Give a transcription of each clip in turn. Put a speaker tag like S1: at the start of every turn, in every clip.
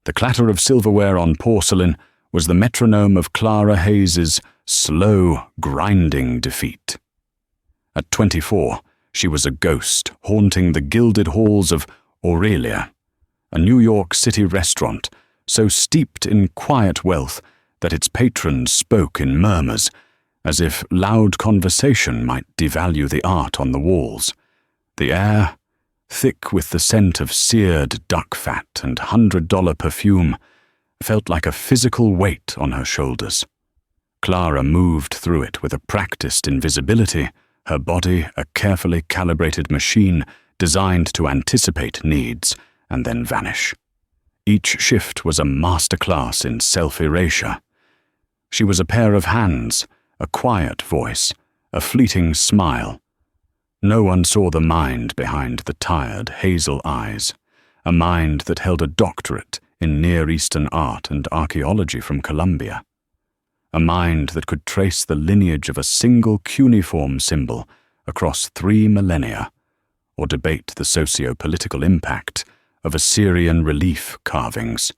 S1: The clatter of silverware on porcelain was the metronome of Clara Hayes's slow, grinding defeat. At 24, she was a ghost haunting the gilded halls of Aurelia, a New York City restaurant so steeped in quiet wealth that its patrons spoke in murmurs, as if loud conversation might devalue the art on the walls. The air, thick with the scent of seared duck fat and $100 perfume, felt like a physical weight on her shoulders. Clara moved through it with a practiced invisibility, her body a carefully calibrated machine designed to anticipate needs and then vanish. Each shift was a masterclass in self-erasure. She was a pair of hands, a quiet voice, a fleeting smile. No one saw the mind behind the tired hazel eyes, a mind that held a doctorate in Near Eastern art and archaeology from Columbia. A mind that could trace the lineage of a single cuneiform symbol across 3 millennia, or debate the socio-political impact of Assyrian relief carvings.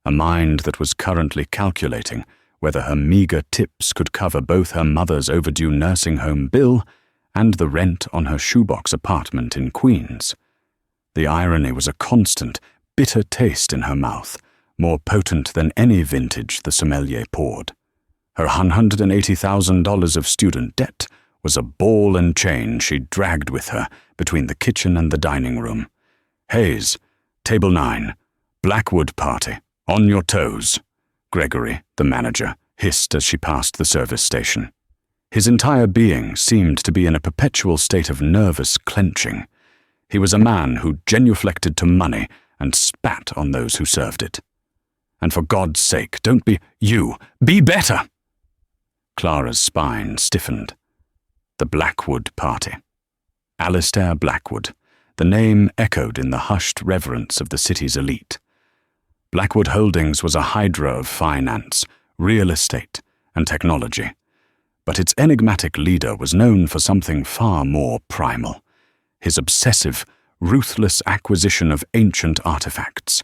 S1: A mind that was currently calculating whether her meager tips could cover both her mother's overdue nursing home bill and the rent on her shoebox apartment in Queens. The irony was a constant, bitter taste in her mouth, more potent than any vintage the sommelier poured. Her $180,000 of student debt was a ball and chain she dragged with her between the kitchen and the dining room. "Hayes, table 9, Blackwood party, on your toes," Gregory, the manager, hissed as she passed the service station. His entire being seemed to be in a perpetual state of nervous clenching. He was a man who genuflected to money and spat on those who served it. "And for God's sake, don't be better!" Clara's spine stiffened. The Blackwood party. Alistair Blackwood. The name echoed in the hushed reverence of the city's elite. Blackwood Holdings was a hydra of finance, real estate, and technology. But its enigmatic leader was known for something far more primal: his obsessive, ruthless acquisition of ancient artifacts.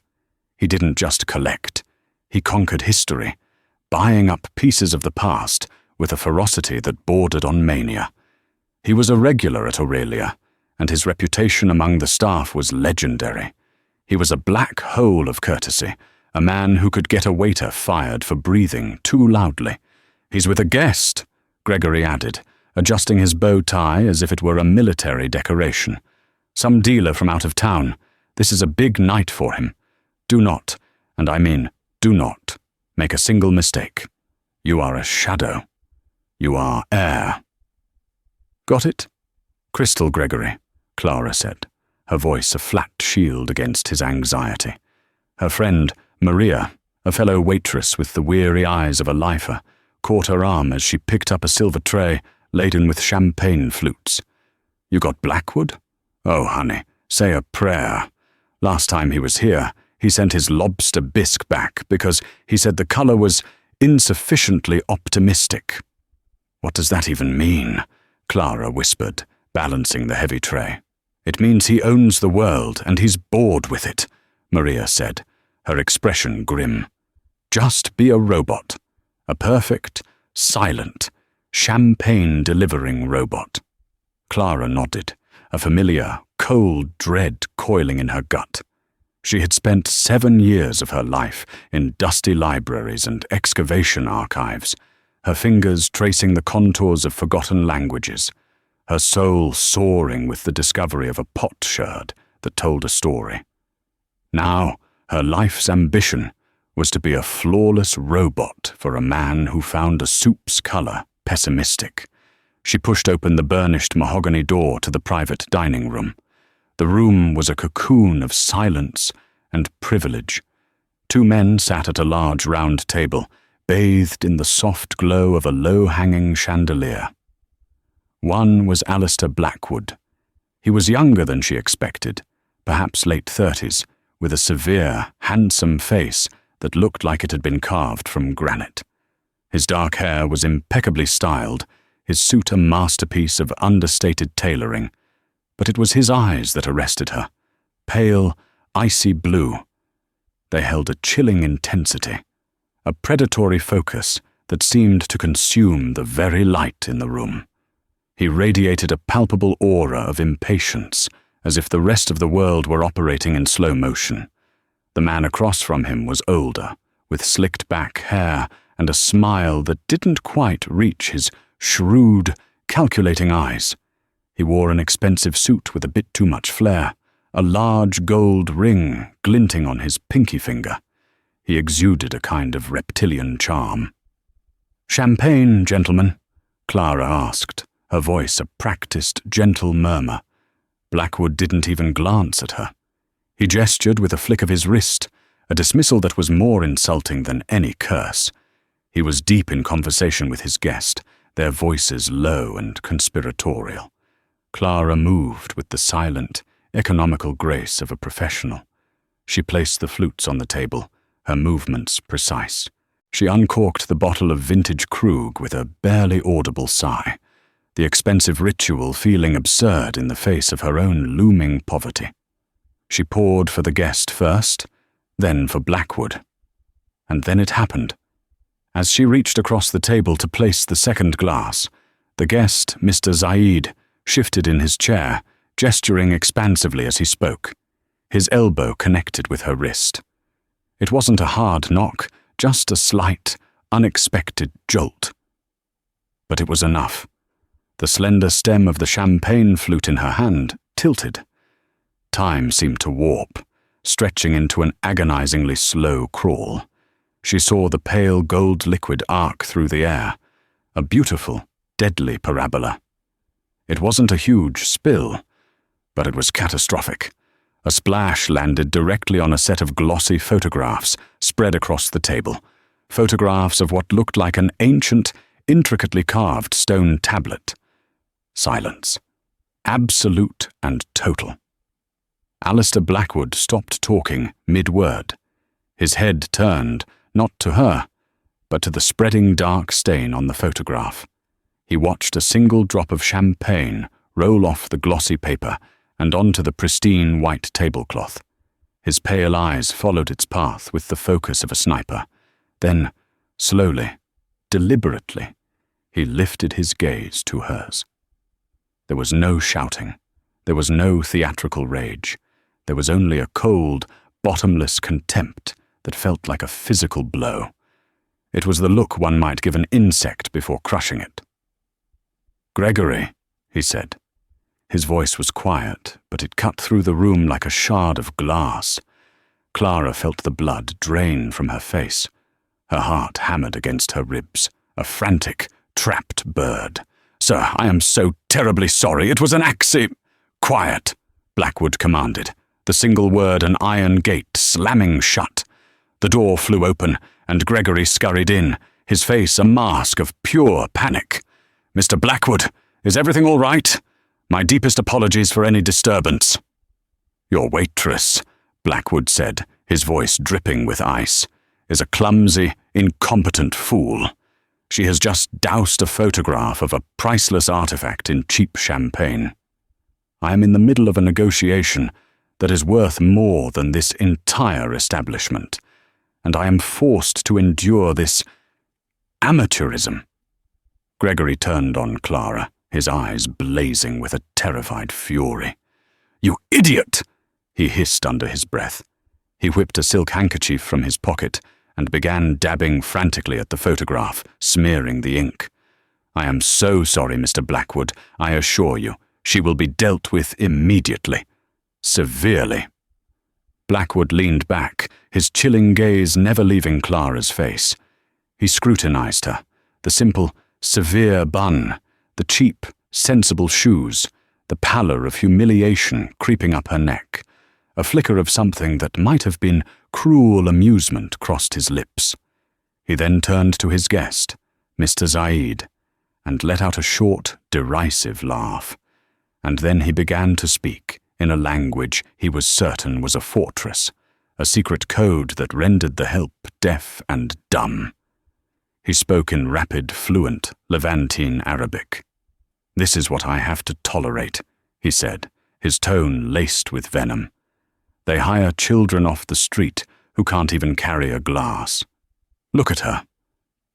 S1: He didn't just collect, he conquered history, buying up pieces of the past with a ferocity that bordered on mania. He was a regular at Aurelia, and his reputation among the staff was legendary. He was a black hole of courtesy, a man who could get a waiter fired for breathing too loudly. "He's with a guest," Gregory added, adjusting his bow tie as if it were a military decoration. "Some dealer from out of town. This is a big night for him. Do not, and I mean do not, make a single mistake. You are a shadow. You are air." "Got it?" "Crystal, Gregory," Clara said, her voice a flat shield against his anxiety. Her friend, Maria, a fellow waitress with the weary eyes of a lifer, caught her arm as she picked up a silver tray laden with champagne flutes. "You got Blackwood? Oh, honey, say a prayer. Last time he was here, he sent his lobster bisque back because he said the color was insufficiently optimistic." "What does that even mean?" Clara whispered, balancing the heavy tray. "It means he owns the world and he's bored with it," Maria said, her expression grim. "Just be a robot. A perfect, silent, champagne-delivering robot." Clara nodded, a familiar, cold dread coiling in her gut. She had spent 7 years of her life in dusty libraries and excavation archives, her fingers tracing the contours of forgotten languages, her soul soaring with the discovery of a potsherd that told a story. Now, her life's ambition was to be a flawless robot for a man who found a soup's color pessimistic. She pushed open the burnished mahogany door to the private dining room. The room was a cocoon of silence and privilege. 2 men sat at a large round table, bathed in the soft glow of a low-hanging chandelier. One was Alistair Blackwood. He was younger than she expected, perhaps late 30s, with a severe, handsome face that looked like it had been carved from granite. His dark hair was impeccably styled, his suit a masterpiece of understated tailoring, but it was his eyes that arrested her, pale, icy blue. They held a chilling intensity, a predatory focus that seemed to consume the very light in the room. He radiated a palpable aura of impatience, as if the rest of the world were operating in slow motion. The man across from him was older, with slicked-back hair and a smile that didn't quite reach his shrewd, calculating eyes. He wore an expensive suit with a bit too much flair, a large gold ring glinting on his pinky finger. He exuded a kind of reptilian charm. "Champagne, gentlemen?" Clara asked, her voice a practiced, gentle murmur. Blackwood didn't even glance at her. He gestured with a flick of his wrist, a dismissal that was more insulting than any curse. He was deep in conversation with his guest, their voices low and conspiratorial. Clara moved with the silent, economical grace of a professional. She placed the flutes on the table, her movements precise. She uncorked the bottle of vintage Krug with a barely audible sigh, the expensive ritual feeling absurd in the face of her own looming poverty. She poured for the guest first, then for Blackwood. And then it happened. As she reached across the table to place the second glass, the guest, Mr. Zaid, shifted in his chair, gesturing expansively as he spoke. His elbow connected with her wrist. It wasn't a hard knock, just a slight, unexpected jolt. But it was enough. The slender stem of the champagne flute in her hand tilted. Time seemed to warp, stretching into an agonizingly slow crawl. She saw the pale gold liquid arc through the air, a beautiful, deadly parabola. It wasn't a huge spill, but it was catastrophic. A splash landed directly on a set of glossy photographs spread across the table, photographs of what looked like an ancient, intricately carved stone tablet. Silence. Absolute and total. Alistair Blackwood stopped talking mid-word. His head turned, not to her, but to the spreading dark stain on the photograph. He watched a single drop of champagne roll off the glossy paper and onto the pristine white tablecloth. His pale eyes followed its path with the focus of a sniper. Then, slowly, deliberately, he lifted his gaze to hers. There was no shouting. There was no theatrical rage. There was only a cold, bottomless contempt that felt like a physical blow. It was the look one might give an insect before crushing it. "Gregory," he said. His voice was quiet, but it cut through the room like a shard of glass. Clara felt the blood drain from her face. Her heart hammered against her ribs, a frantic, trapped bird. "Sir, I am so terribly sorry. It was an accident." "Quiet," Blackwood commanded, the single word an iron gate slamming shut. The door flew open, and Gregory scurried in, his face a mask of pure panic. "Mr. Blackwood, is everything all right? My deepest apologies for any disturbance." "Your waitress," Blackwood said, his voice dripping with ice, "is a clumsy, incompetent fool. She has just doused a photograph of a priceless artifact in cheap champagne. I am in the middle of a negotiation that is worth more than this entire establishment, and I am forced to endure this amateurism." Gregory turned on Clara, his eyes blazing with a terrified fury. "You idiot!" he hissed under his breath. He whipped a silk handkerchief from his pocket and began dabbing frantically at the photograph, smearing the ink. "I am so sorry, Mr. Blackwood. I assure you, she will be dealt with immediately. Severely." Blackwood leaned back, his chilling gaze never leaving Clara's face. He scrutinized her, the simple, severe bun, the cheap, sensible shoes, the pallor of humiliation creeping up her neck. A flicker of something that might have been cruel amusement crossed his lips. He then turned to his guest, Mr. Zaid, and let out a short, derisive laugh. And then he began to speak in a language he was certain was a fortress, a secret code that rendered the help deaf and dumb. He spoke in rapid, fluent Levantine Arabic. "This is what I have to tolerate," he said, his tone laced with venom. "They hire children off the street who can't even carry a glass. Look at her.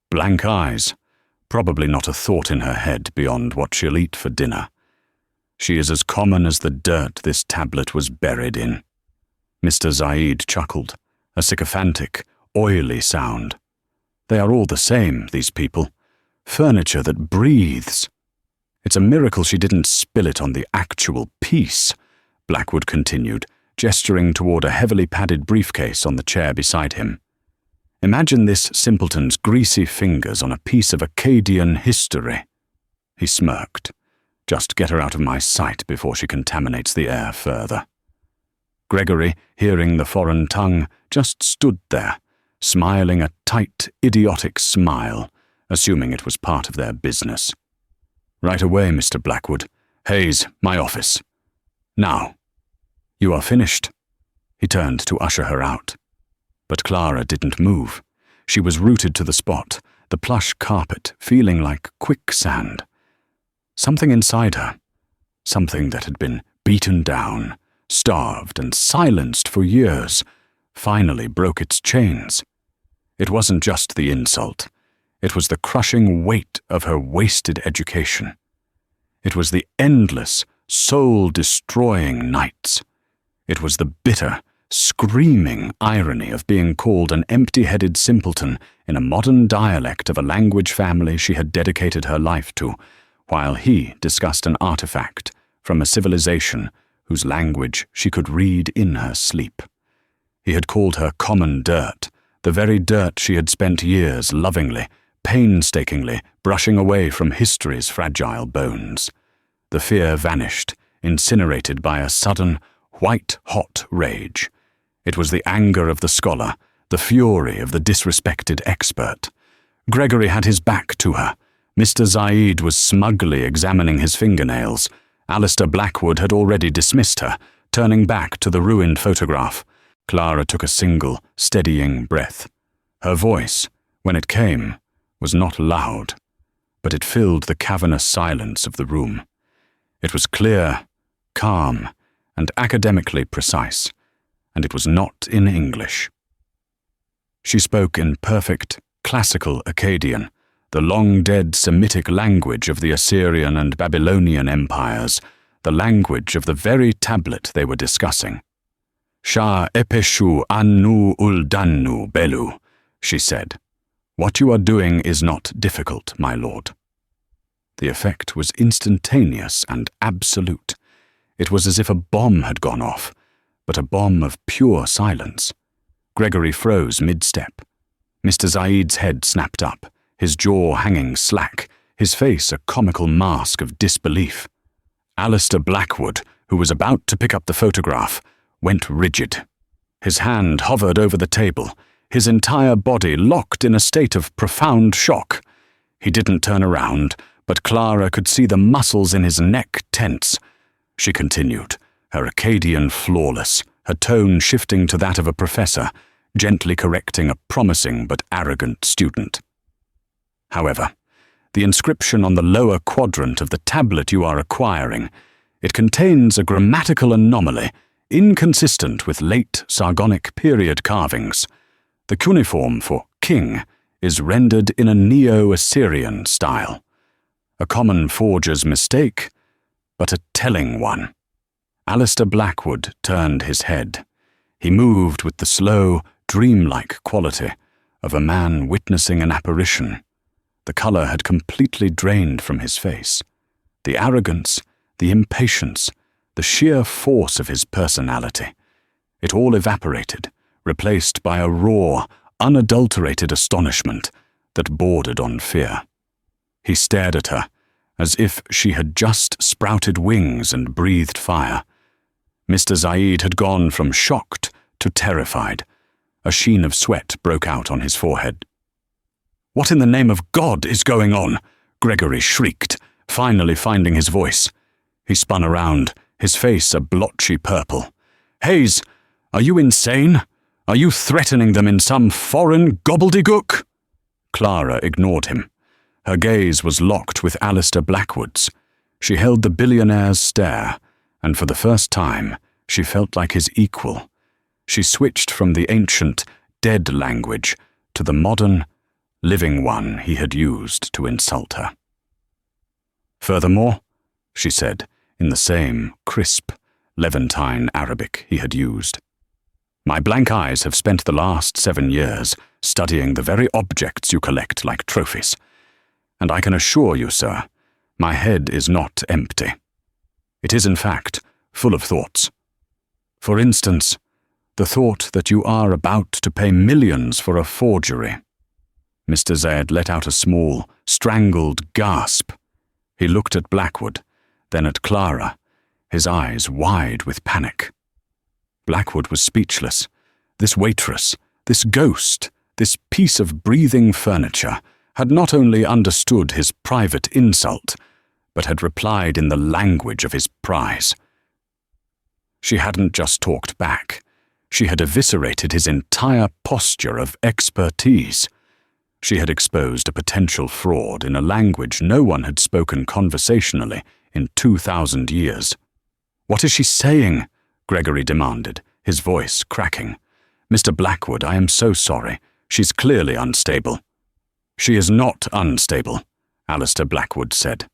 S1: Blank eyes, probably not a thought in her head beyond what she'll eat for dinner. She is as common as the dirt this tablet was buried in. Mr. Zaid chuckled, a sycophantic, oily sound. They are all the same, these people. Furniture that breathes. It's a miracle she didn't spill it on the actual piece, Blackwood continued, gesturing toward a heavily padded briefcase on the chair beside him. Imagine this simpleton's greasy fingers on a piece of Akkadian history. He smirked. Just get her out of my sight before she contaminates the air further. Gregory, hearing the foreign tongue, just stood there, smiling a tight, idiotic smile, assuming it was part of their business. Right away, Mr. Blackwood. Hayes, my office. Now. You are finished. He turned to usher her out. But Clara didn't move. She was rooted to the spot, the plush carpet feeling like quicksand. Something inside her, something that had been beaten down, starved and silenced for years, finally broke its chains. It wasn't just the insult. It was the crushing weight of her wasted education. It was the endless, soul-destroying nights. It was the bitter, screaming irony of being called an empty-headed simpleton in a modern dialect of a language family she had dedicated her life to, while he discussed an artifact from a civilization whose language she could read in her sleep. He had called her common dirt, the very dirt she had spent years lovingly, painstakingly brushing away from history's fragile bones. The fear vanished, incinerated by a sudden, white-hot rage. It was the anger of the scholar, the fury of the disrespected expert. Gregory had his back to her. Mr. Zaid was smugly examining his fingernails. Alistair Blackwood had already dismissed her, turning back to the ruined photograph. Clara took a single, steadying breath. Her voice, when it came, was not loud, but it filled the cavernous silence of the room. It was clear, calm, and academically precise, and it was not in English. She spoke in perfect, classical Akkadian, the long-dead Semitic language of the Assyrian and Babylonian empires, the language of the very tablet they were discussing. Shah epeshu annu uldannu belu, she said. What you are doing is not difficult, my lord. The effect was instantaneous and absolute. It was as if a bomb had gone off, but a bomb of pure silence. Gregory froze mid-step. Mr. Zaid's head snapped up, his jaw hanging slack, his face a comical mask of disbelief. Alistair Blackwood, who was about to pick up the photograph, went rigid. His hand hovered over the table, his entire body locked in a state of profound shock. He didn't turn around, but Clara could see the muscles in his neck tense. She continued, her Akkadian flawless, her tone shifting to that of a professor, gently correcting a promising but arrogant student. However, the inscription on the lower quadrant of the tablet you are acquiring, it contains a grammatical anomaly inconsistent with late Sargonic period carvings. The cuneiform for king is rendered in a Neo-Assyrian style. A common forger's mistake, but a telling one. Alistair Blackwood turned his head. He moved with the slow, dreamlike quality of a man witnessing an apparition. The colour had completely drained from his face. The arrogance, the impatience, the sheer force of his personality. It all evaporated, replaced by a raw, unadulterated astonishment that bordered on fear. He stared at her, as if she had just sprouted wings and breathed fire. Mr. Zaid had gone from shocked to terrified. A sheen of sweat broke out on his forehead. "What in the name of God is going on?" Gregory shrieked, finally finding his voice. He spun around, his face a blotchy purple. "Hayes, are you insane? Are you threatening them in some foreign gobbledygook?" Clara ignored him. Her gaze was locked with Alistair Blackwood's. She held the billionaire's stare, and for the first time, she felt like his equal. She switched from the ancient, dead language to the modern, living one he had used to insult her. "Furthermore," she said, in the same crisp, Levantine Arabic he had used, "my blank eyes have spent the last 7 years studying the very objects you collect like trophies, and I can assure you, sir, my head is not empty. It is, in fact, full of thoughts. For instance, the thought that you are about to pay millions for a forgery." Mr. Zayed let out a small, strangled gasp. He looked at Blackwood, then at Clara, his eyes wide with panic. Blackwood was speechless. This waitress, this ghost, this piece of breathing furniture had not only understood his private insult, but had replied in the language of his prize. She hadn't just talked back. She had eviscerated his entire posture of expertise. She had exposed a potential fraud in a language no one had spoken conversationally in 2,000 years. "What is she saying?" Gregory demanded, his voice cracking. "Mr. Blackwood, I am so sorry. She's clearly unstable." "She is not unstable," Alistair Blackwood said.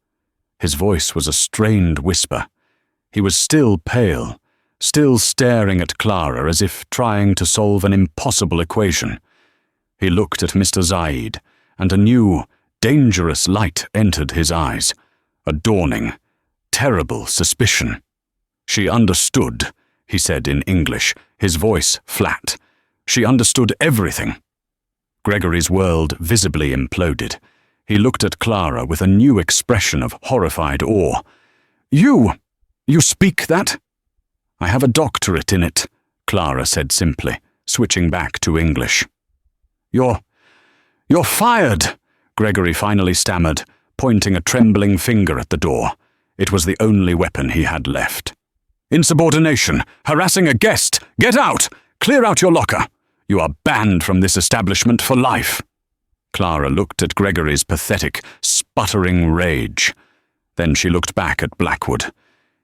S1: His voice was a strained whisper. He was still pale, still staring at Clara as if trying to solve an impossible equation. He looked at Mr. Zayed, and a new, dangerous light entered his eyes, a dawning, terrible suspicion. "She understood," he said in English, his voice flat. "She understood everything." Gregory's world visibly imploded. He looked at Clara with a new expression of horrified awe. You speak that?" "I have a doctorate in it," Clara said simply, switching back to English. You're fired," Gregory finally stammered, pointing a trembling finger at the door. It was the only weapon he had left. "Insubordination! Harassing a guest! Get out! Clear out your locker! You are banned from this establishment for life." Clara looked at Gregory's pathetic, sputtering rage. Then she looked back at Blackwood.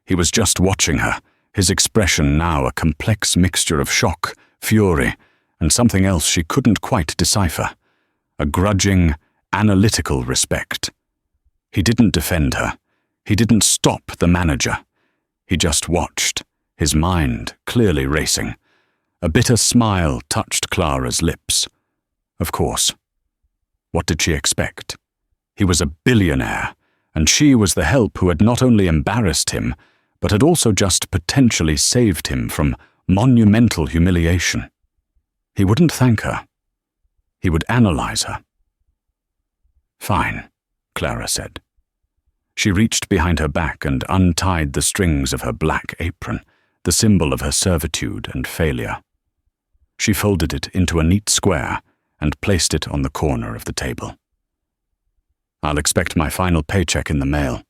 S1: He was just watching her, his expression now a complex mixture of shock, fury, and something else she couldn't quite decipher. A grudging, analytical respect. He didn't defend her. He didn't stop the manager. He just watched, his mind clearly racing. A bitter smile touched Clara's lips. Of course. What did she expect? He was a billionaire, and she was the help who had not only embarrassed him, but had also just potentially saved him from monumental humiliation. He wouldn't thank her. He would analyze her. "Fine," Clara said. She reached behind her back and untied the strings of her black apron, the symbol of her servitude and failure. She folded it into a neat square and placed it on the corner of the table. "I'll expect my final paycheck in the mail."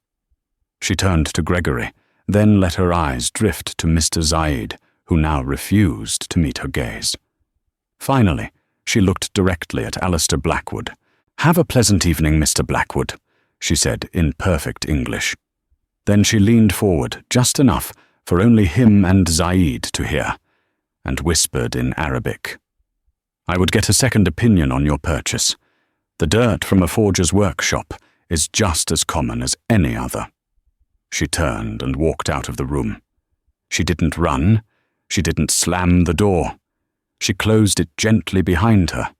S1: She turned to Gregory, then let her eyes drift to Mr. Zayed, who now refused to meet her gaze. Finally, she looked directly at Alistair Blackwood. "Have a pleasant evening, Mr. Blackwood," she said in perfect English. Then she leaned forward just enough for only him and Zayed to hear, and whispered in Arabic, "I would get a second opinion on your purchase. The dirt from a forger's workshop is just as common as any other." She turned and walked out of the room. She didn't run. She didn't slam the door. She closed it gently behind her,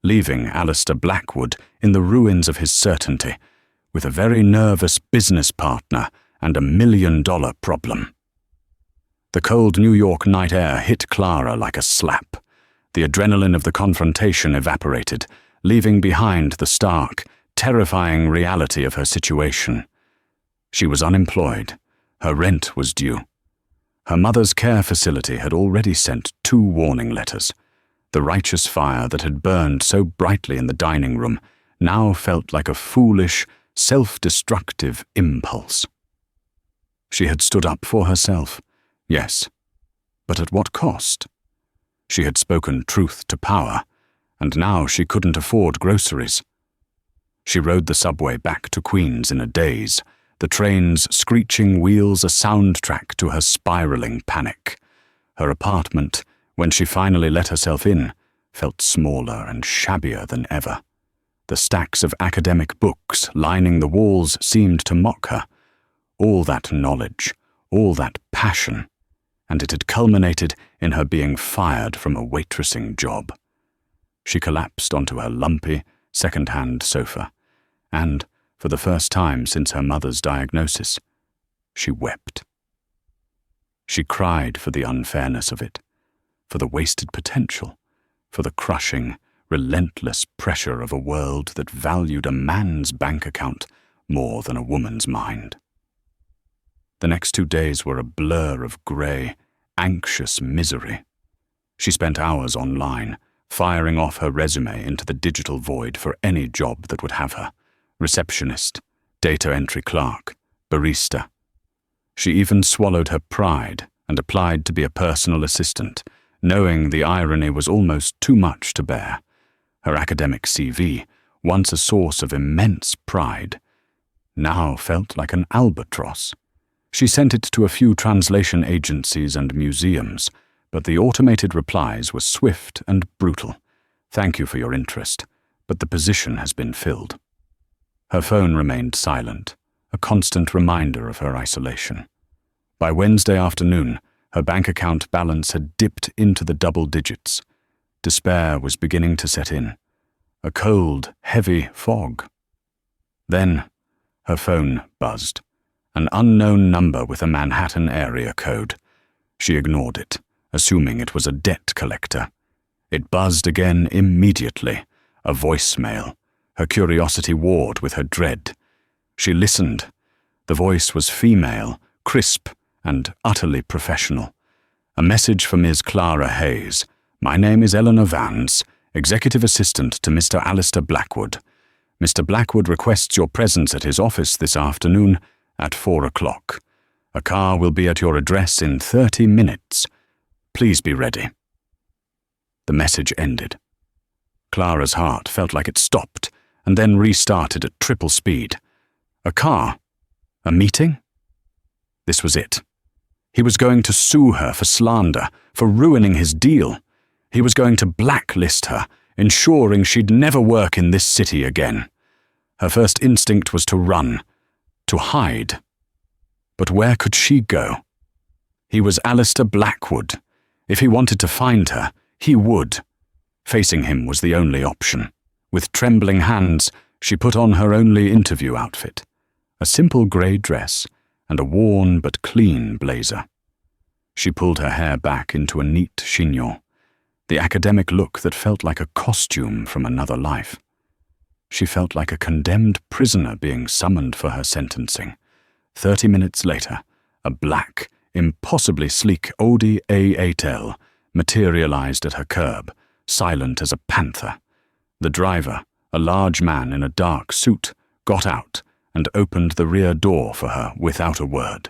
S1: leaving Alistair Blackwood in the ruins of his certainty, with a very nervous business partner and $1 million problem. The cold New York night air hit Clara like a slap. The adrenaline of the confrontation evaporated, leaving behind the stark, terrifying reality of her situation. She was unemployed. Her rent was due. Her mother's care facility had already sent 2 warning letters. The righteous fire that had burned so brightly in the dining room now felt like a foolish, self-destructive impulse. She had stood up for herself, yes, but at what cost? She had spoken truth to power, and now she couldn't afford groceries. She rode the subway back to Queens in a daze, the train's screeching wheels a soundtrack to her spiraling panic. Her apartment, when she finally let herself in, felt smaller and shabbier than ever. The stacks of academic books lining the walls seemed to mock her. All that knowledge, all that passion, and it had culminated in her being fired from a waitressing job. She collapsed onto her lumpy, second-hand sofa, and, for the first time since her mother's diagnosis, she wept. She cried for the unfairness of it, for the wasted potential, for the crushing, relentless pressure of a world that valued a man's bank account more than a woman's mind. The next 2 days were a blur of grey, anxious misery. She spent hours online, firing off her resume into the digital void for any job that would have her: receptionist, data entry clerk, barista. She even swallowed her pride and applied to be a personal assistant, knowing the irony was almost too much to bear. Her academic CV, once a source of immense pride, now felt like an albatross. She sent it to a few translation agencies and museums, but the automated replies were swift and brutal. "Thank you for your interest, but the position has been filled." Her phone remained silent, a constant reminder of her isolation. By Wednesday afternoon, her bank account balance had dipped into the double digits. Despair was beginning to set in, a cold, heavy fog. Then her phone buzzed, an unknown number with a Manhattan area code. She ignored it, assuming it was a debt collector. It buzzed again immediately, a voicemail. Her curiosity warred with her dread. She listened. The voice was female, crisp, and utterly professional. A message for Ms. Clara Hayes. "My name is Eleanor Vance, Executive Assistant to Mr. Alistair Blackwood. Mr. Blackwood requests your presence at his office this afternoon at 4 o'clock. A car will be at your address in 30 minutes. Please be ready." The message ended. Clara's heart felt like it stopped and then restarted at triple speed. A car? A meeting? This was it. He was going to sue her for slander, for ruining his deal. He was going to blacklist her, ensuring she'd never work in this city again. Her first instinct was to run, to hide. But where could she go? He was Alistair Blackwood. If he wanted to find her, he would. Facing him was the only option. With trembling hands, she put on her only interview outfit, a simple grey dress and a worn but clean blazer. She pulled her hair back into a neat chignon, the academic look that felt like a costume from another life. She felt like a condemned prisoner being summoned for her sentencing. 30 minutes later, a black, impossibly sleek Audi A8L materialized at her curb, silent as a panther. The driver, a large man in a dark suit, got out and opened the rear door for her without a word.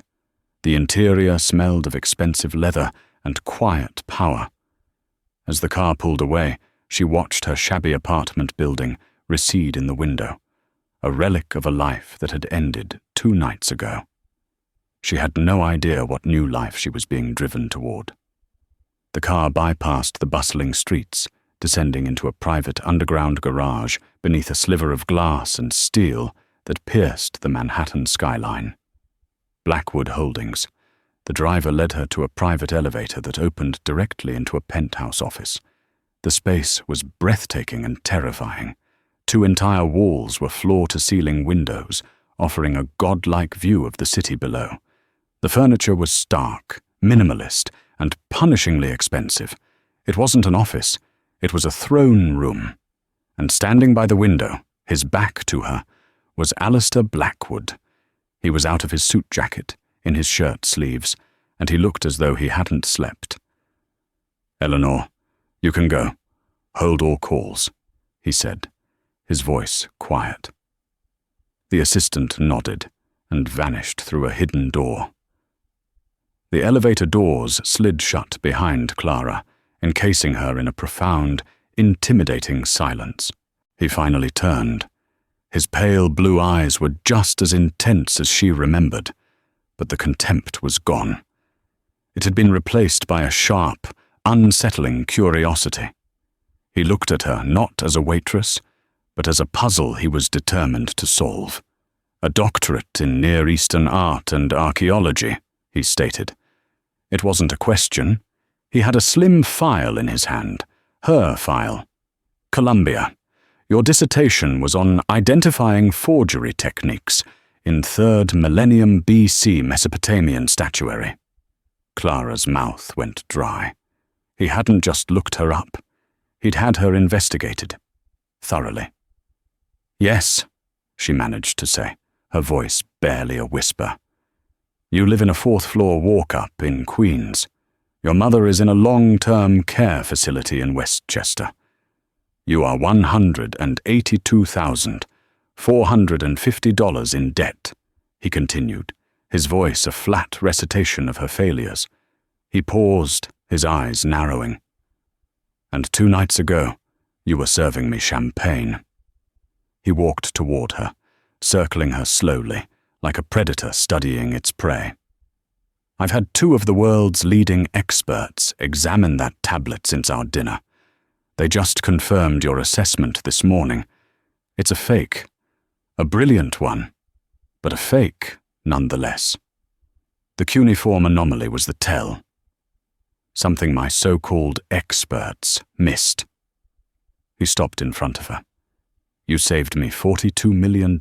S1: The interior smelled of expensive leather and quiet power. As the car pulled away, she watched her shabby apartment building recede in the window, a relic of a life that had ended 2 nights ago. She had no idea what new life she was being driven toward. The car bypassed the bustling streets, descending into a private underground garage beneath a sliver of glass and steel that pierced the Manhattan skyline. Blackwood Holdings. The driver led her to a private elevator that opened directly into a penthouse office. The space was breathtaking and terrifying. 2 entire walls were floor-to-ceiling windows, offering a godlike view of the city below. The furniture was stark, minimalist, and punishingly expensive. It wasn't an office, it was a throne room. And standing by the window, his back to her, was Alistair Blackwood. He was out of his suit jacket, in his shirt sleeves, and he looked as though he hadn't slept. "Eleanor, you can go. Hold all calls," he said, his voice quiet. The assistant nodded and vanished through a hidden door. The elevator doors slid shut behind Clara, encasing her in a profound, intimidating silence. He finally turned. His pale blue eyes were just as intense as she remembered, but the contempt was gone. It had been replaced by a sharp, unsettling curiosity. He looked at her not as a waitress, but as a puzzle he was determined to solve. A doctorate in Near Eastern art and archaeology, he stated. It wasn't a question. He had a slim file in his hand, her file. Columbia, your dissertation was on identifying forgery techniques in 3rd millennium BC Mesopotamian statuary. Clara's mouth went dry. He hadn't just looked her up. He'd had her investigated. Thoroughly. Yes, she managed to say, her voice barely a whisper. You live in a 4th-floor walk-up in Queens. Your mother is in a long-term care facility in Westchester. You are $182,450 in debt, he continued, his voice a flat recitation of her failures. He paused, his eyes narrowing. And 2 nights ago, you were serving me champagne. He walked toward her, circling her slowly, like a predator studying its prey. I've had 2 of the world's leading experts examine that tablet since our dinner. They just confirmed your assessment this morning. It's a fake. A brilliant one, but a fake nonetheless. The cuneiform anomaly was the tell. Something my so-called experts missed. He stopped in front of her. You saved me $42 million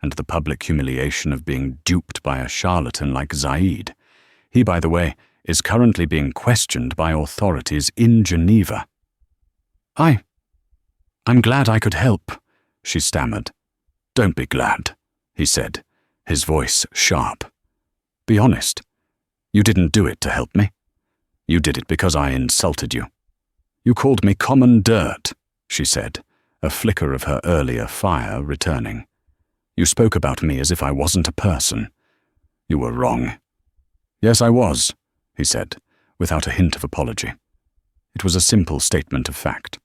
S1: and the public humiliation of being duped by a charlatan like Zaid. He, by the way, is currently being questioned by authorities in Geneva. I'm glad I could help, she stammered. Don't be glad, he said, his voice sharp. Be honest. You didn't do it to help me. You did it because I insulted you. You called me common dirt, she said, a flicker of her earlier fire returning. You spoke about me as if I wasn't a person. You were wrong. Yes, I was, he said, without a hint of apology. It was a simple statement of fact.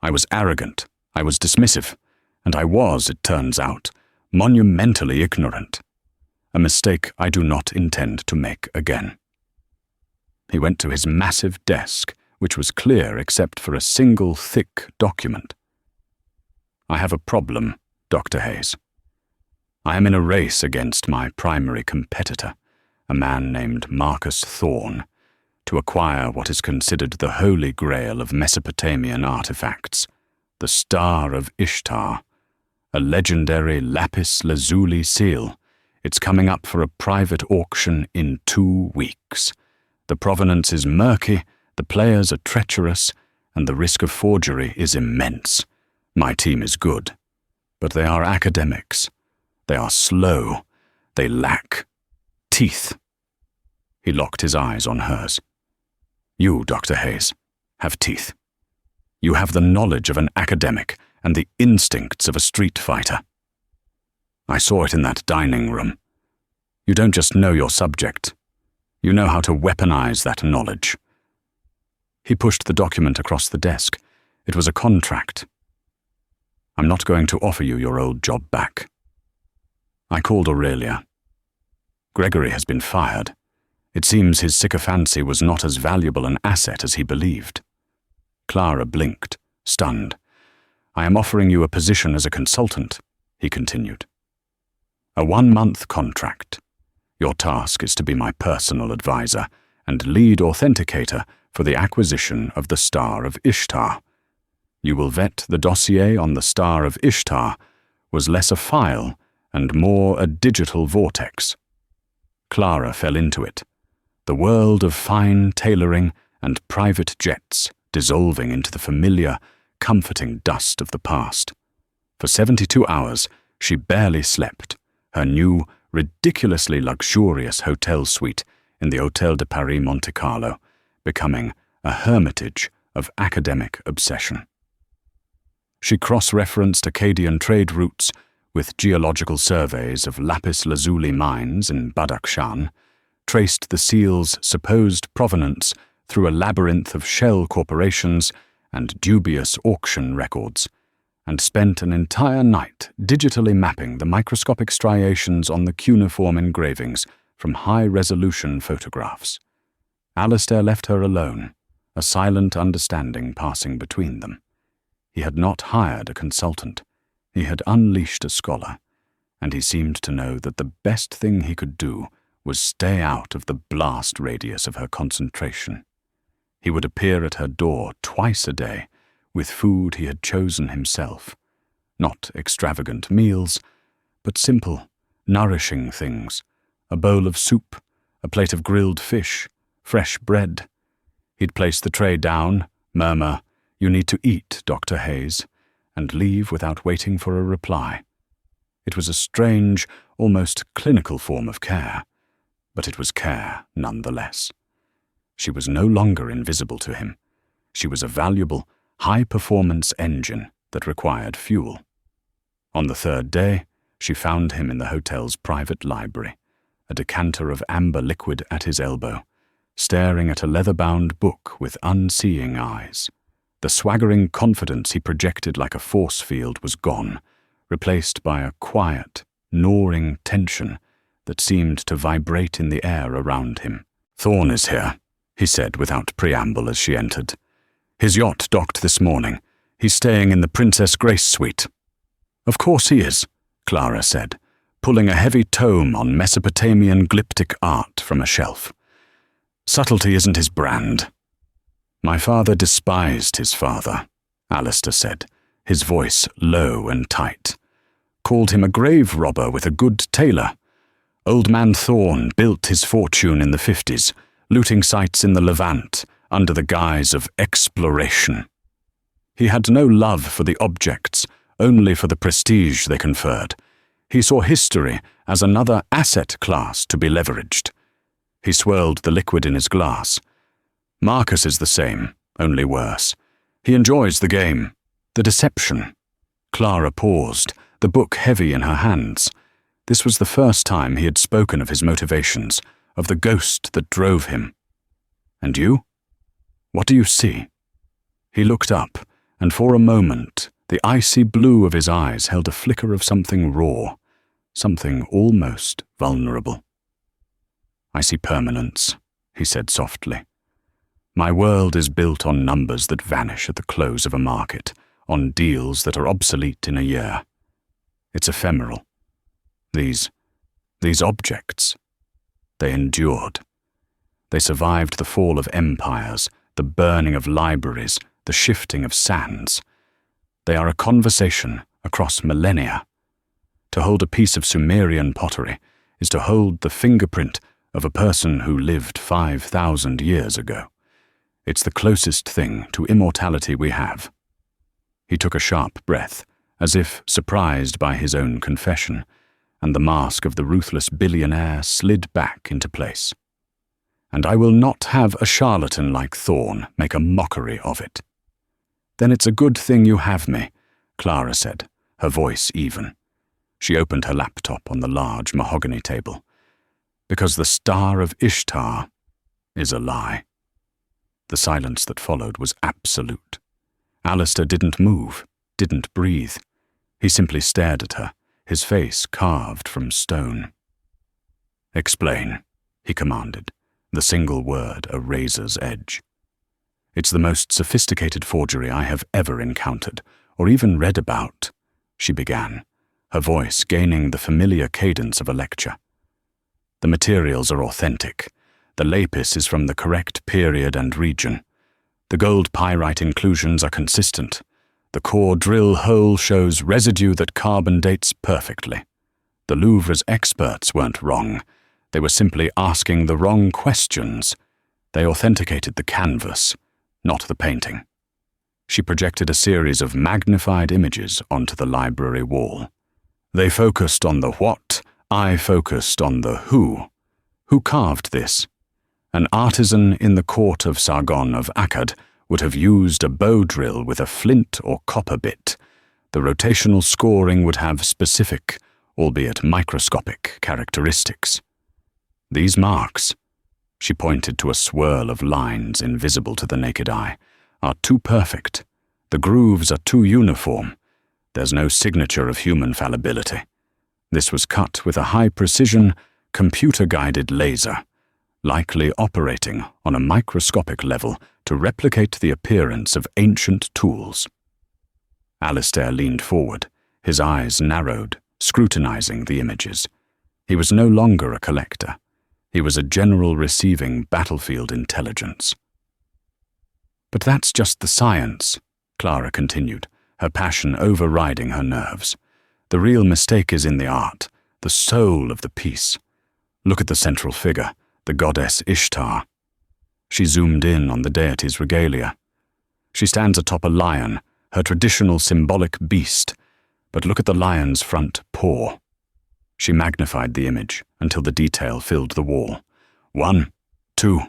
S1: I was arrogant, I was dismissive, and I was, it turns out, monumentally ignorant. A mistake I do not intend to make again. He went to his massive desk, which was clear except for a single thick document. I have a problem, Dr. Hayes. I am in a race against my primary competitor, a man named Marcus Thorne, to acquire what is considered the holy grail of Mesopotamian artifacts, the Star of Ishtar, a legendary lapis lazuli seal. It's coming up for a private auction in 2 weeks. The provenance is murky, the players are treacherous, and the risk of forgery is immense. My team is good, but they are academics. They are slow. They lack teeth. He locked his eyes on hers. You, Dr. Hayes, have teeth. You have the knowledge of an academic and the instincts of a street fighter. I saw it in that dining room. You don't just know your subject. You know how to weaponize that knowledge. He pushed the document across the desk. It was a contract. I'm not going to offer you your old job back. I called Aurelia. Gregory has been fired. It seems his sycophancy was not as valuable an asset as he believed. Clara blinked, stunned. I am offering you a position as a consultant, he continued. A 1-month contract. Your task is to be my personal advisor and lead authenticator for the acquisition of the Star of Ishtar. You will vet the dossier on the Star of Ishtar was less a file and more a digital vortex. Clara fell into it. The world of fine tailoring and private jets dissolving into the familiar, comforting dust of the past. For 72 hours, she barely slept, her new, ridiculously luxurious hotel suite in the Hôtel de Paris Monte Carlo, becoming a hermitage of academic obsession. She cross-referenced Akkadian trade routes with geological surveys of lapis lazuli mines in Badakhshan, traced the seal's supposed provenance through a labyrinth of shell corporations and dubious auction records, and spent an entire night digitally mapping the microscopic striations on the cuneiform engravings from high-resolution photographs. Alistair left her alone, a silent understanding passing between them. He had not hired a consultant. He had unleashed a scholar, and he seemed to know that the best thing he could do was stay out of the blast radius of her concentration. He would appear at her door twice a day, with food he had chosen himself. Not extravagant meals, but simple, nourishing things. A bowl of soup, a plate of grilled fish, fresh bread. He'd place the tray down, murmur, "You need to eat, Dr. Hayes," and leave without waiting for a reply. It was a strange, almost clinical form of care, but it was care nonetheless. She was no longer invisible to him. She was a valuable, high-performance engine that required fuel. On the third day, she found him in the hotel's private library, a decanter of amber liquid at his elbow, staring at a leather-bound book with unseeing eyes. The swaggering confidence he projected like a force field was gone, replaced by a quiet, gnawing tension that seemed to vibrate in the air around him. "Thorne is here," he said without preamble as she entered. "His yacht docked this morning. He's staying in the Princess Grace suite." "Of course he is," Clara said, pulling a heavy tome on Mesopotamian glyptic art from a shelf. "Subtlety isn't his brand." "My father despised his father," Alistair said, his voice low and tight. "Called him a grave robber with a good tailor. Old man Thorne built his fortune in the 50s, looting sites in the Levant under the guise of exploration. He had no love for the objects, only for the prestige they conferred. He saw history as another asset class to be leveraged." He swirled the liquid in his glass. "Marcus is the same, only worse. He enjoys the game, the deception." Clara paused, the book heavy in her hands. This was the first time he had spoken of his motivations, of the ghost that drove him. "And you? What do you see?" He looked up, and for a moment, the icy blue of his eyes held a flicker of something raw, something almost vulnerable. "I see permanence," he said softly. "My world is built on numbers that vanish at the close of a market, on deals that are obsolete in a year. It's ephemeral. These objects, they endured. They survived the fall of empires, the burning of libraries, the shifting of sands. They are a conversation across millennia. To hold a piece of Sumerian pottery is to hold the fingerprint of a person who lived 5,000 years ago. It's the closest thing to immortality we have." He took a sharp breath, as if surprised by his own confession, and the mask of the ruthless billionaire slid back into place. "And I will not have a charlatan like Thorne make a mockery of it." "Then it's a good thing you have me," Clara said, her voice even. She opened her laptop on the large mahogany table. "Because the Star of Ishtar is a lie." The silence that followed was absolute. Alistair didn't move, didn't breathe. He simply stared at her, his face carved from stone. "Explain," he commanded, the single word a razor's edge. "It's the most sophisticated forgery I have ever encountered, or even read about," she began, her voice gaining the familiar cadence of a lecture. "The materials are authentic. The lapis is from the correct period and region. The gold pyrite inclusions are consistent. The core drill hole shows residue that carbon dates perfectly. The Louvre's experts weren't wrong. They were simply asking the wrong questions. They authenticated the canvas, not the painting." She projected a series of magnified images onto the library wall. "They focused on the what, I focused on the who. Who carved this? An artisan in the court of Sargon of Akkad would have used a bow drill with a flint or copper bit. The rotational scoring would have specific, albeit microscopic, characteristics. These marks," she pointed to a swirl of lines invisible to the naked eye, "are too perfect. The grooves are too uniform. There's no signature of human fallibility. This was cut with a high-precision, computer-guided laser. likely operating on a microscopic level to replicate the appearance of ancient tools. Alistair leaned forward, his eyes narrowed, scrutinizing the images. He was no longer a collector. He was a general receiving battlefield intelligence. "But that's just the science," Clara continued, her passion overriding her nerves. "The real mistake is in the art, the soul of the piece. Look at the central figure, the goddess Ishtar." She zoomed in on the deity's regalia. She stands atop a lion, her traditional symbolic beast, but look at the lion's front paw. She magnified the image until the detail filled the wall. 1, 2,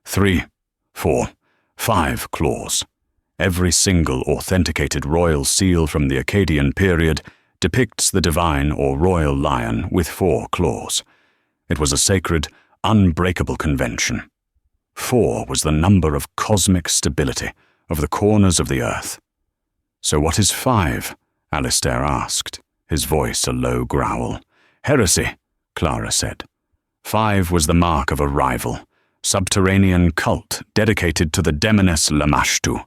S1: 3, 4, 5 claws. Every single authenticated royal seal from the Akkadian period depicts the divine or royal lion with 4 claws. It was a sacred, unbreakable convention. 4 was the number of cosmic stability, of the corners of the earth. "So what is 5? Alistair asked, his voice a low growl. "Heresy," Clara said. 5 was the mark of a rival, subterranean cult dedicated to the demoness Lamashtu,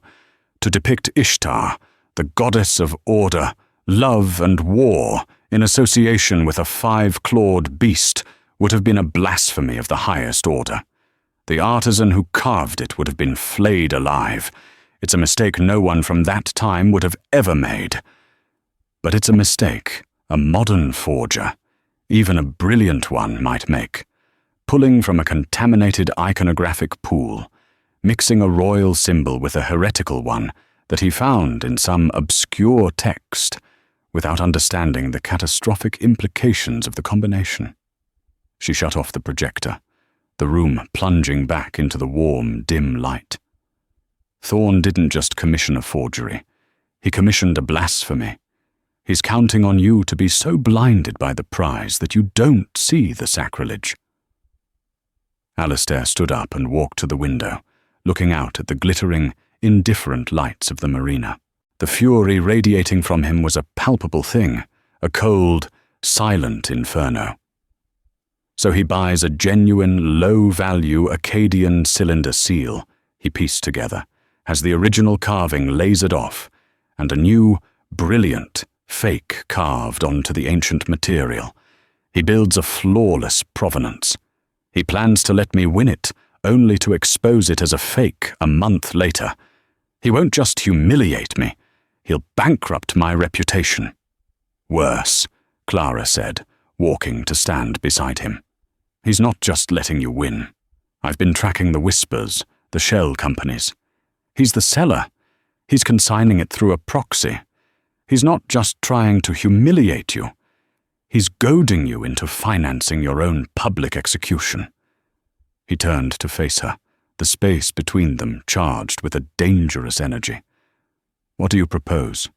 S1: to depict Ishtar, the goddess of order, love and war, in association with a 5-clawed beast would have been a blasphemy of the highest order. The artisan who carved it would have been flayed alive. It's a mistake no one from that time would have ever made. But it's a mistake a modern forger, even a brilliant one, might make, pulling from a contaminated iconographic pool, mixing a royal symbol with a heretical one that he found in some obscure text, without understanding the catastrophic implications of the combination. She shut off the projector, the room plunging back into the warm, dim light. Thorne didn't just commission a forgery. He commissioned a blasphemy. He's counting on you to be so blinded by the prize that you don't see the sacrilege. Alistair stood up and walked to the window, looking out at the glittering, indifferent lights of the marina. The fury radiating from him was a palpable thing, a cold, silent inferno. So he buys a genuine, low-value Akkadian cylinder seal, he pieced together, has the original carving lasered off, and a new, brilliant, fake carved onto the ancient material. He builds a flawless provenance. He plans to let me win it, only to expose it as a fake a month later. He won't just humiliate me, he'll bankrupt my reputation. Worse, Clara said, walking to stand beside him. He's not just letting you win. I've been tracking the whispers, the shell companies. He's the seller. He's consigning it through a proxy. He's not just trying to humiliate you. He's goading you into financing your own public execution. He turned to face her, the space between them charged with a dangerous energy. What do you propose?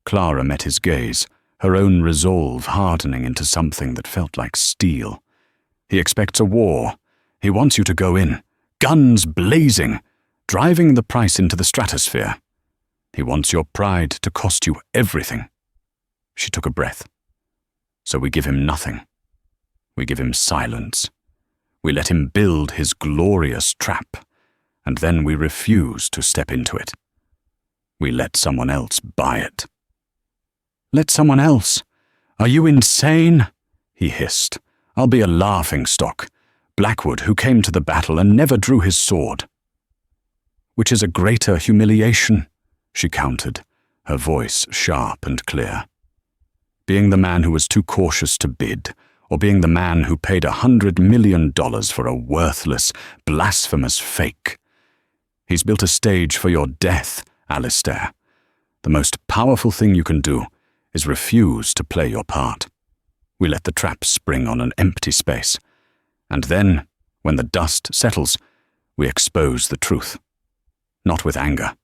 S1: Clara met his gaze, her own resolve hardening into something that felt like steel. He expects a war. He wants you to go in, guns blazing, driving the price into the stratosphere. He wants your pride to cost you everything. She took a breath. So we give him nothing. We give him silence. We let him build his glorious trap, and then we refuse to step into it. We let someone else buy it. Let someone else? Are you insane? He hissed. I'll be a laughingstock, Blackwood who came to the battle and never drew his sword. Which is a greater humiliation, she countered, her voice sharp and clear. Being the man who was too cautious to bid, or being the man who paid $100 million for a worthless, blasphemous fake. He's built a stage for your death, Alistair. The most powerful thing you can do is refuse to play your part. We let the trap spring on an empty space, and then, when the dust settles, we expose the truth. Not with anger,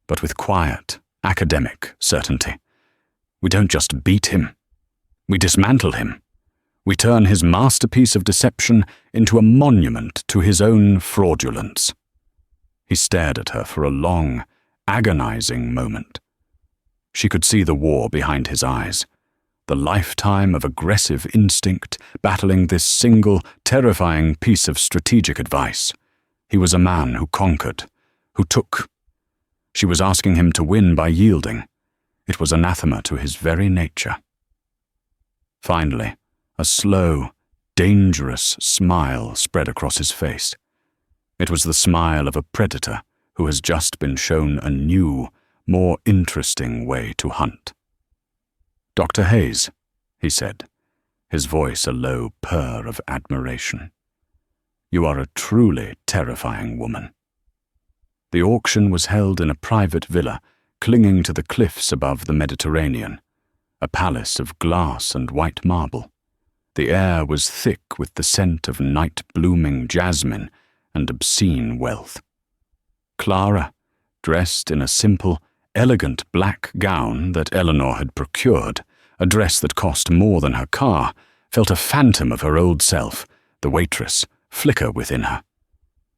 S1: but with quiet, academic certainty. We don't just beat him. We dismantle him. We turn his masterpiece of deception into a monument to his own fraudulence. He stared at her for a long, agonizing moment. She could see the war behind his eyes, the lifetime of aggressive instinct battling this single, terrifying piece of strategic advice. He was a man who conquered, who took. She was asking him to win by yielding. It was anathema to his very nature. Finally, a slow, dangerous smile spread across his face. It was the smile of a predator who has just been shown a new, more interesting way to hunt. "Dr. Hayes," he said, his voice a low purr of admiration. "You are a truly terrifying woman." The auction was held in a private villa clinging to the cliffs above the Mediterranean, a palace of glass and white marble. The air was thick with the scent of night-blooming jasmine and obscene wealth. Clara, dressed in a simple, elegant black gown that Eleanor had procured, a dress that cost more than her car, felt a phantom of her old self, the waitress, flicker within her.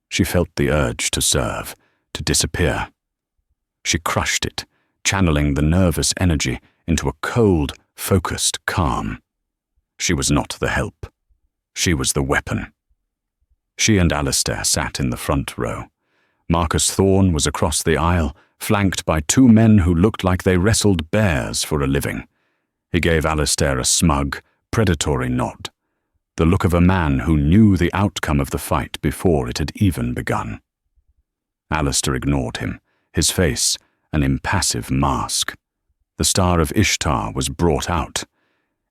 S1: She felt the urge to serve, to disappear. She crushed it, channeling the nervous energy into a cold, focused calm. She was not the help. She was the weapon. She and Alistair sat in the front row. Marcus Thorne was across the aisle, flanked by two men who looked like they wrestled bears for a living. He gave Alistair a smug, predatory nod, the look of a man who knew the outcome of the fight before it had even begun. Alistair ignored him, his face an impassive mask. The Star of Ishtar was brought out.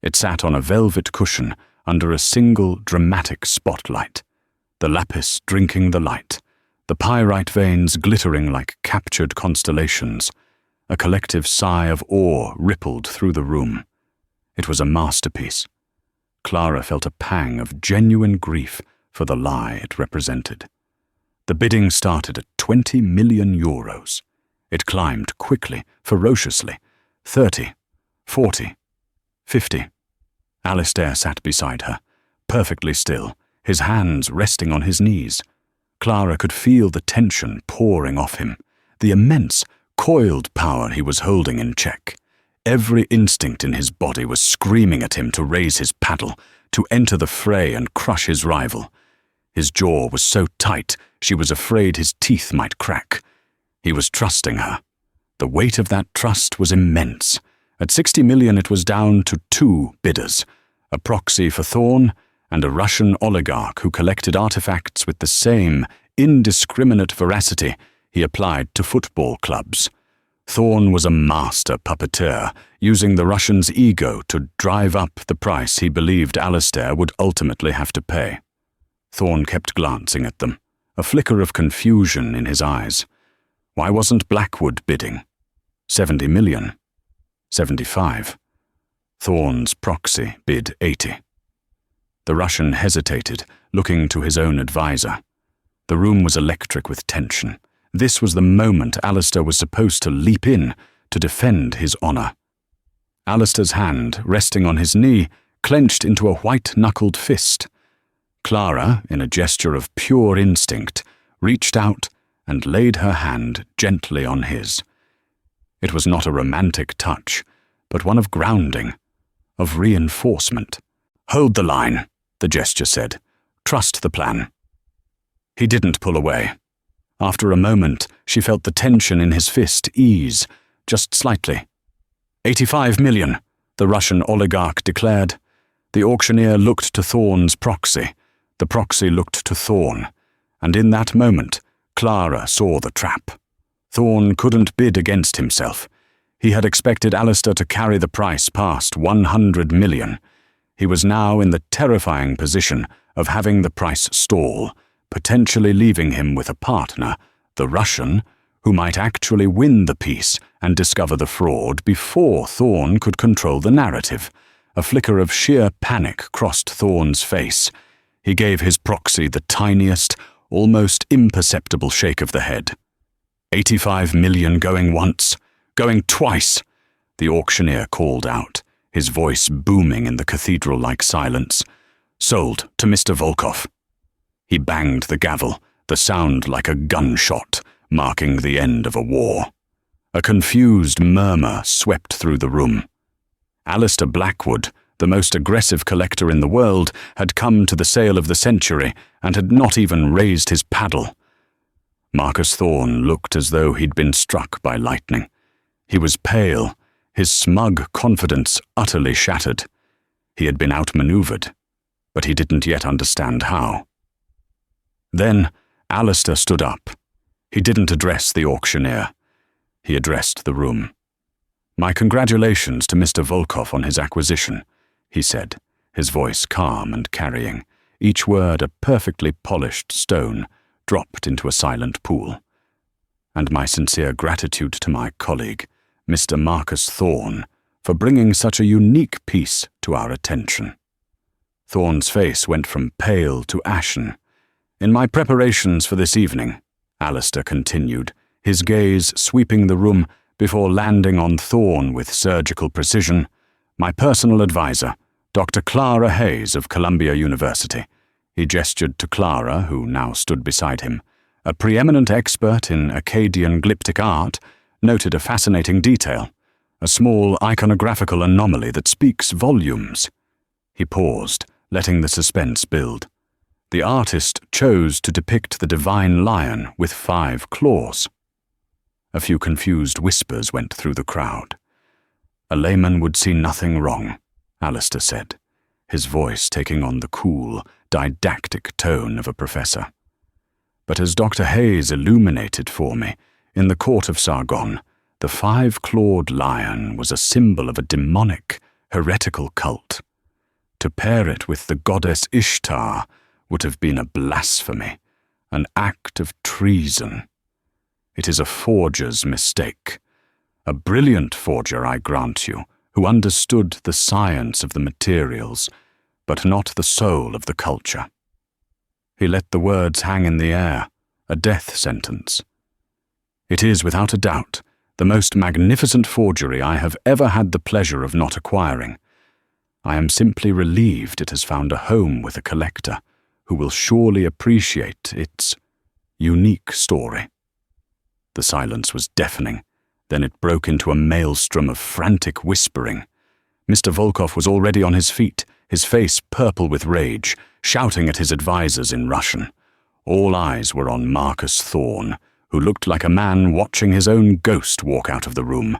S1: It sat on a velvet cushion under a single dramatic spotlight, the lapis drinking the light, the pyrite veins glittering like captured constellations. A collective sigh of awe rippled through the room. It was a masterpiece. Clara felt a pang of genuine grief for the lie it represented. The bidding started at 20 million euros. It climbed quickly, ferociously. 30, 40, 50. Alistair sat beside her, perfectly still, his hands resting on his knees. Clara could feel the tension pouring off him, the immense, coiled power he was holding in check. Every instinct in his body was screaming at him to raise his paddle, to enter the fray and crush his rival. His jaw was so tight she was afraid his teeth might crack. He was trusting her. The weight of that trust was immense. At 60 million it was down to two bidders, a proxy for Thorne and a Russian oligarch who collected artifacts with the same indiscriminate veracity he applied to football clubs. Thorne was a master puppeteer, using the Russian's ego to drive up the price he believed Alistair would ultimately have to pay. Thorne kept glancing at them, a flicker of confusion in his eyes. Why wasn't Blackwood bidding? 70 million. 75. Thorne's proxy bid 80. The Russian hesitated, looking to his own advisor. The room was electric with tension. This was the moment Alistair was supposed to leap in to defend his honor. Alistair's hand, resting on his knee, clenched into a white-knuckled fist. Clara, in a gesture of pure instinct, reached out and laid her hand gently on his. It was not a romantic touch, but one of grounding, of reinforcement. "Hold the line," the gesture said. "Trust the plan." He didn't pull away. After a moment, she felt the tension in his fist ease, just slightly. 85 million, the Russian oligarch declared. The auctioneer looked to Thorne's proxy. The proxy looked to Thorne. And in that moment, Clara saw the trap. Thorne couldn't bid against himself. He had expected Alistair to carry the price past 100 million. He was now in the terrifying position of having the price stall, potentially leaving him with a partner, the Russian, who might actually win the piece and discover the fraud before Thorne could control the narrative. A flicker of sheer panic crossed Thorne's face. He gave his proxy the tiniest, almost imperceptible shake of the head. 85 million going once, going twice, the auctioneer called out, his voice booming in the cathedral-like silence. Sold to Mr. Volkov. He banged the gavel, the sound like a gunshot, marking the end of a war. A confused murmur swept through the room. Alistair Blackwood, the most aggressive collector in the world, had come to the sale of the century and had not even raised his paddle. Marcus Thorne looked as though he'd been struck by lightning. He was pale, his smug confidence utterly shattered. He had been outmaneuvered, but he didn't yet understand how. Then Alistair stood up. He didn't address the auctioneer. He addressed the room. "My congratulations to Mr. Volkov on his acquisition," he said, his voice calm and carrying, each word a perfectly polished stone dropped into a silent pool. "And my sincere gratitude to my colleague, Mr. Marcus Thorne, for bringing such a unique piece to our attention." Thorne's face went from pale to ashen. "In my preparations for this evening," Alistair continued, his gaze sweeping the room before landing on Thorne with surgical precision, "my personal advisor, Dr. Clara Hayes of Columbia University," he gestured to Clara, who now stood beside him, "a preeminent expert in Akkadian glyptic art, noted a fascinating detail, a small iconographical anomaly that speaks volumes." He paused, letting the suspense build. The artist chose to depict the divine lion with 5 claws. A few confused whispers went through the crowd. "A layman would see nothing wrong," Alistair said, his voice taking on the cool, didactic tone of a professor. "But as Dr. Hayes illuminated for me, in the court of Sargon, the 5-clawed lion was a symbol of a demonic, heretical cult. To pair it with the goddess Ishtar would have been a blasphemy, an act of treason. It is a forger's mistake. A brilliant forger, I grant you, who understood the science of the materials, but not the soul of the culture." He let the words hang in the air, a death sentence. "It is, without a doubt, the most magnificent forgery I have ever had the pleasure of not acquiring. I am simply relieved it has found a home with a collector who will surely appreciate its unique story." The silence was deafening. Then it broke into a maelstrom of frantic whispering. Mr. Volkov was already on his feet, his face purple with rage, shouting at his advisors in Russian. All eyes were on Marcus Thorne, who looked like a man watching his own ghost walk out of the room.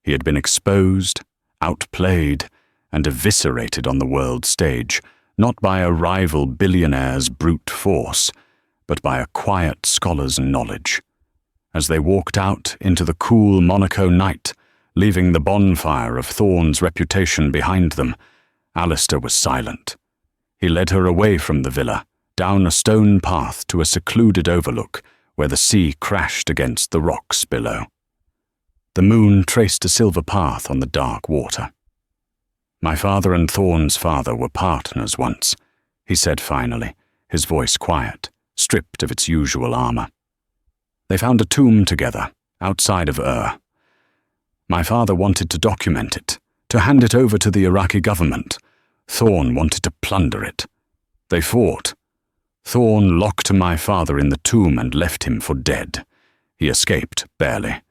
S1: He had been exposed, outplayed, and eviscerated on the world stage, not by a rival billionaire's brute force, but by a quiet scholar's knowledge. As they walked out into the cool Monaco night, leaving the bonfire of Thorne's reputation behind them, Alistair was silent. He led her away from the villa, down a stone path to a secluded overlook where the sea crashed against the rocks below. The moon traced a silver path on the dark water. "My father and Thorne's father were partners once," he said finally, his voice quiet, stripped of its usual armor. "They found a tomb together, outside of Ur. My father wanted to document it, to hand it over to the Iraqi government. Thorne wanted to plunder it. They fought. Thorne locked my father in the tomb and left him for dead. He escaped, barely.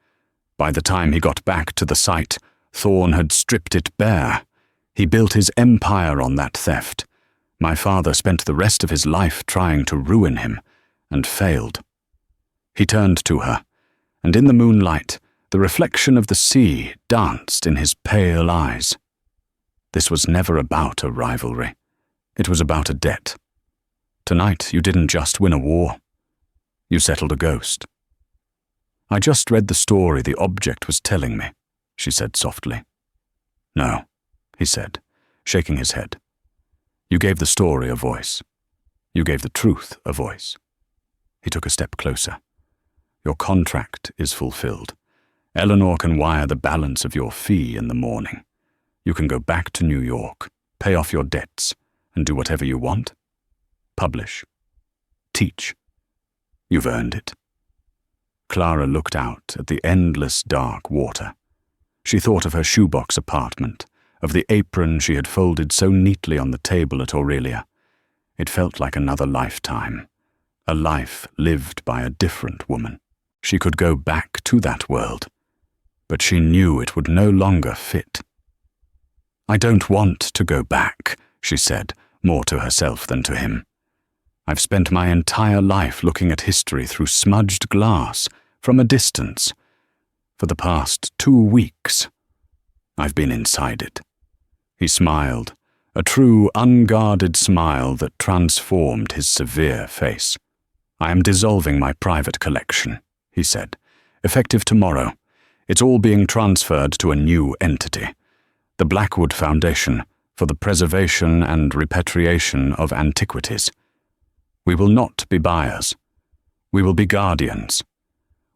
S1: By the time he got back to the site, Thorne had stripped it bare. He built his empire on that theft. My father spent the rest of his life trying to ruin him, and failed." He turned to her, and in the moonlight, the reflection of the sea danced in his pale eyes. "This was never about a rivalry. It was about a debt. Tonight you didn't just win a war. You settled a ghost." "I just read the story the object was telling me," she said softly. "No," he said, shaking his head. "You gave the story a voice. You gave the truth a voice." He took a step closer. "Your contract is fulfilled. Eleanor can wire the balance of your fee in the morning. You can go back to New York, pay off your debts, and do whatever you want. Publish. Teach. You've earned it." Clara looked out at the endless dark water. She thought of her shoebox apartment, of the apron she had folded so neatly on the table at Aurelia. It felt like another lifetime, a life lived by a different woman. She could go back to that world, but she knew it would no longer fit. "I don't want to go back," she said, more to herself than to him. "I've spent my entire life looking at history through smudged glass, from a distance. For the past 2 weeks, I've been inside it." He smiled, a true, unguarded smile that transformed his severe face. "I am dissolving my private collection," he said. "Effective tomorrow. It's all being transferred to a new entity, the Blackwood Foundation for the Preservation and Repatriation of Antiquities. We will not be buyers. We will be guardians.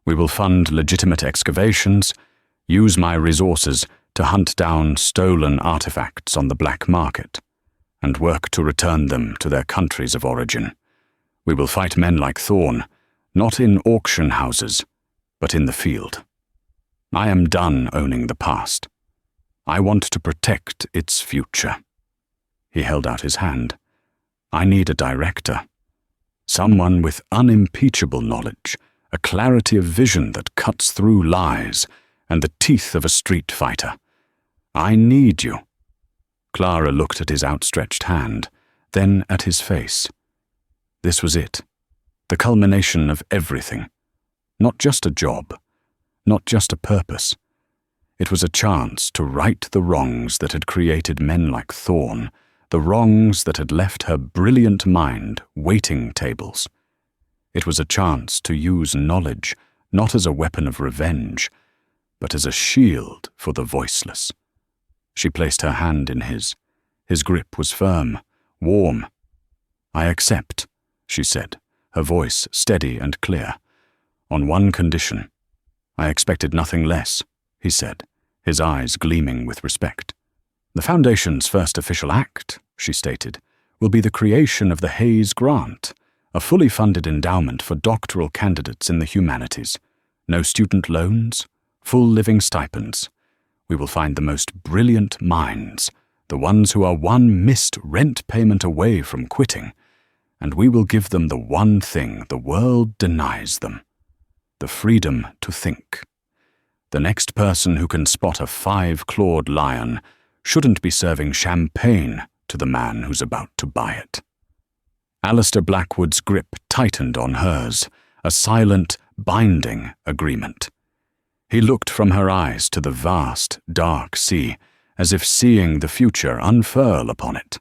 S1: We will fund legitimate excavations, use my resources to hunt down stolen artifacts on the black market, and work to return them to their countries of origin. We will fight men like Thorn, not in auction houses, but in the field. I am done owning the past. I want to protect its future." He held out his hand. "I need a director. Someone with unimpeachable knowledge, a clarity of vision that cuts through lies, and the teeth of a street fighter. I need you." Clara looked at his outstretched hand, then at his face. This was it, the culmination of everything. Not just a job, not just a purpose. It was a chance to right the wrongs that had created men like Thorn, the wrongs that had left her brilliant mind waiting tables. It was a chance to use knowledge not as a weapon of revenge, but as a shield for the voiceless. She placed her hand in his. His grip was firm, warm. "I accept," she said, her voice steady and clear. "On one condition." "I expected nothing less," he said, his eyes gleaming with respect. "The Foundation's first official act," she stated, "will be the creation of the Hayes Grant, a fully funded endowment for doctoral candidates in the humanities. No student loans, full living stipends. We will find the most brilliant minds, the ones who are one missed rent payment away from quitting, and we will give them the one thing the world denies them: the freedom to think. The next person who can spot a 5-clawed lion shouldn't be serving champagne to the man who's about to buy it." Alistair Blackwood's grip tightened on hers, a silent, binding agreement. He looked from her eyes to the vast, dark sea, as if seeing the future unfurl upon it.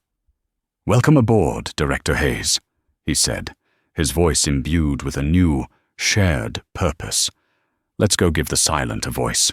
S1: "Welcome aboard, Director Hayes," he said, his voice imbued with a new, shared purpose. "Let's go give the silent a voice."